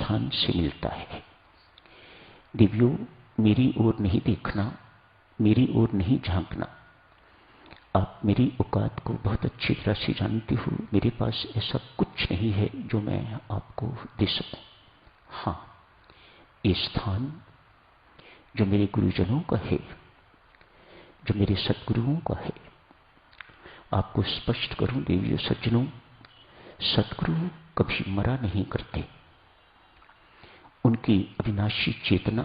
स्थान से मिलता है। देवियों, मेरी ओर नहीं देखना, मेरी ओर नहीं झांकना। आप मेरी औकात को बहुत अच्छी तरह से जानते हो। मेरे पास ऐसा कुछ नहीं है जो मैं आपको दे सकूं। हाँ, ये स्थान जो मेरे गुरुजनों का है, जो मेरे सद्गुरुओं का है, आपको स्पष्ट करूं देवियों सज्जनों, सद्गुरु कभी मरा नहीं करते। उनकी अविनाशी चेतना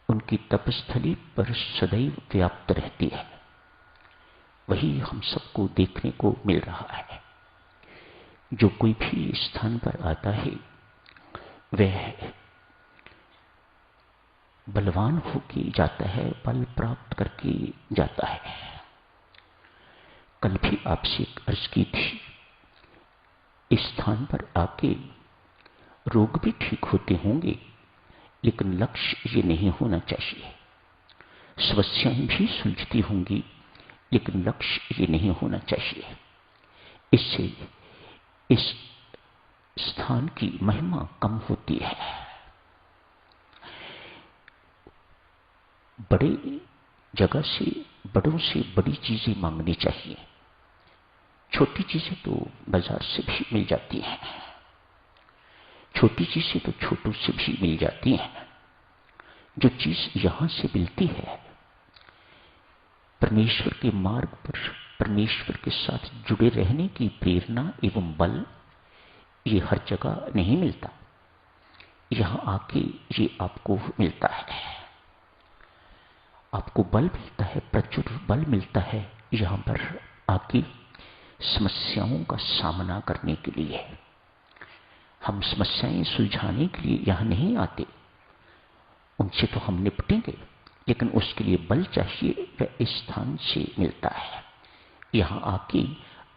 उनकी तपस्थली पर सदैव व्याप्त रहती है। वही हम सबको देखने को मिल रहा है। जो कोई भी स्थान पर आता है वह बलवान होके जाता है, बल प्राप्त करके जाता है। कल भी आपसे एक अर्ज की थी, इस स्थान पर आके रोग भी ठीक होते होंगे, लेकिन लक्ष्य ये नहीं होना चाहिए। समस्याएं भी सुलझती होंगी, लेकिन लक्ष्य ये नहीं होना चाहिए। इससे इस स्थान की महिमा कम होती है। बड़े जगह से, बड़ों से बड़ी चीजें मांगनी चाहिए। छोटी चीजें तो बाजार से भी मिल जाती हैं, छोटी चीजें तो छोटों से भी मिल जाती हैं। जो चीज यहां से मिलती है, परमेश्वर के मार्ग पर परमेश्वर के साथ जुड़े रहने की प्रेरणा एवं बल, ये हर जगह नहीं मिलता। यहां आके ये आपको मिलता है। आपको बल मिलता है, प्रचुर बल मिलता है यहां पर आके समस्याओं का सामना करने के लिए। हम समस्याएं सुलझाने के लिए यहां नहीं आते, उनसे तो हम निपटेंगे, लेकिन उसके लिए बल चाहिए, वह इस स्थान से मिलता है। यहां आके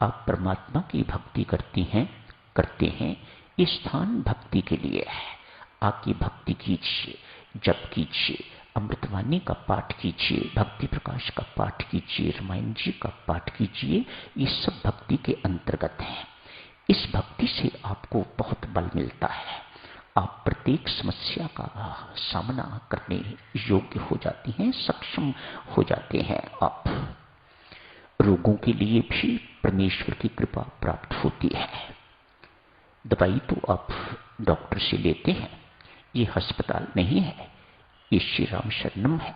आप परमात्मा की भक्ति करते हैं। ये स्थान भक्ति के लिए है। आके भक्ति कीजिए, जप कीजिए, अमृतवाणी का पाठ कीजिए, भक्ति प्रकाश का पाठ कीजिए, रामायण जी का पाठ कीजिए। ये सब भक्ति के अंतर्गत है। इस भक्ति से आपको बहुत बल मिलता है। आप प्रत्येक समस्या का सामना करने योग्य हो जाती हैं, सक्षम हो जाते हैं। आप रोगों के लिए भी परमेश्वर की कृपा प्राप्त होती है। दवाई तो आप डॉक्टर से लेते हैं, ये अस्पताल नहीं है, ये श्री राम शरणम है।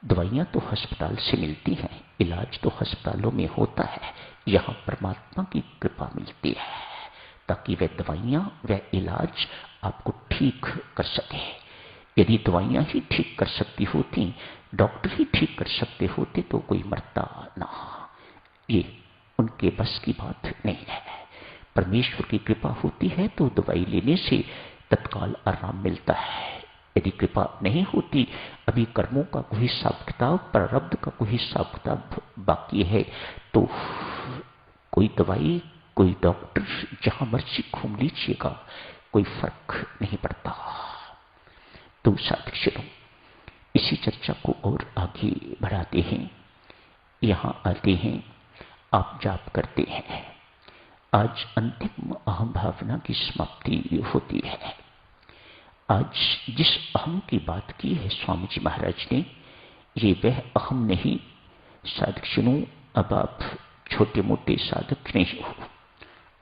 दवाइयां तो अस्पताल से मिलती हैं, इलाज तो अस्पतालों में होता है। यहां परमात्मा की कृपा मिलती है ताकि वह दवाइयां, वह इलाज आपको ठीक कर सके। यदि दवाइयां ही ठीक कर सकती होती, डॉक्टर ही ठीक कर सकते होते, तो कोई मरता ना। ये उनके बस की बात नहीं है। परमेश्वर की कृपा होती है तो दवाई लेने से तत्काल आराम मिलता है। यदि कृपा नहीं होती, अभी कर्मों का कोई हिसाब किताब, प्रारब्ध का कोई हिसाब किताब बाकी है, तो कोई दवाई, कोई डॉक्टर, जहां मर्जी घूम लीजिएगा, कोई फर्क नहीं पड़ता। तो साथियों, इसी चर्चा को और आगे बढ़ाते हैं। यहां आते हैं, आप जाप करते हैं। आज अंतिम अहम भावना की समाप्ति होती है। आज जिस अहम की बात की है स्वामी जी महाराज ने, ये वह अहम नहीं। साधक, अब आप छोटे मोटे साधक नहीं हो,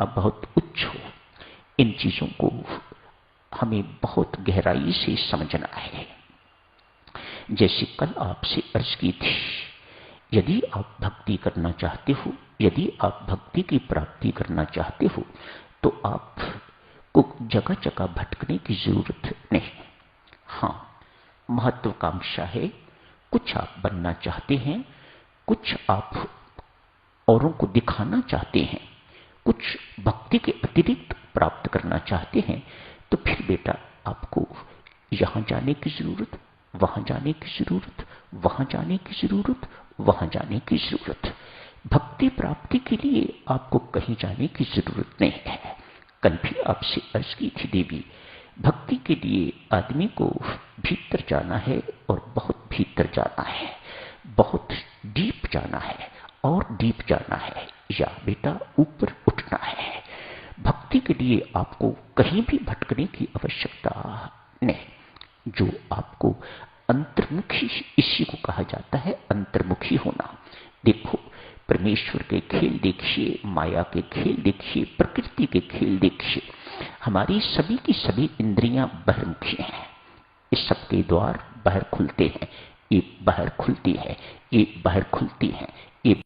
अब बहुत उच्च हो। इन चीजों को हमें बहुत गहराई से समझना है। जैसे कल आपसे अर्ज की थी, यदि आप भक्ति करना चाहते हो, यदि आप भक्ति की प्राप्ति करना चाहते हो, तो आपको जगह जगह भटकने की जरूरत नहीं। हाँ, महत्वाकांक्षा है, कुछ आप बनना चाहते हैं, कुछ आप औरों को दिखाना चाहते हैं, कुछ भक्ति के अतिरिक्त प्राप्त करना चाहते हैं, तो फिर बेटा आपको यहां जाने की जरूरत, वहां जाने की जरूरत, वहां जाने की जरूरत, वहां जाने की जरूरत। भक्ति प्राप्ति के लिए आपको कहीं जाने की जरूरत नहीं है। कल भी आपसे अर्ज की थी देवी, भक्ति के लिए आदमी को भीतर जाना है, और बहुत भीतर जाना है, बहुत डीप जाना है, और डीप जाना है, या बेटा ऊपर उठना है। भक्ति के लिए आपको कहीं भी भटकने की आवश्यकता नहीं। जो आपको अंतर्मुखी, इसी को कहा जाता है अंतर्मुखी होना। देखो, परमेश्वर के खेल देखिए, माया के खेल देखिए, प्रकृति के खेल देखिए। हमारी सभी की सभी इंद्रियां बहिर्मुखी हैं। इस सबके द्वार बाहर खुलते हैं, ये बाहर खुलती है, ये बाहर खुलती है, ये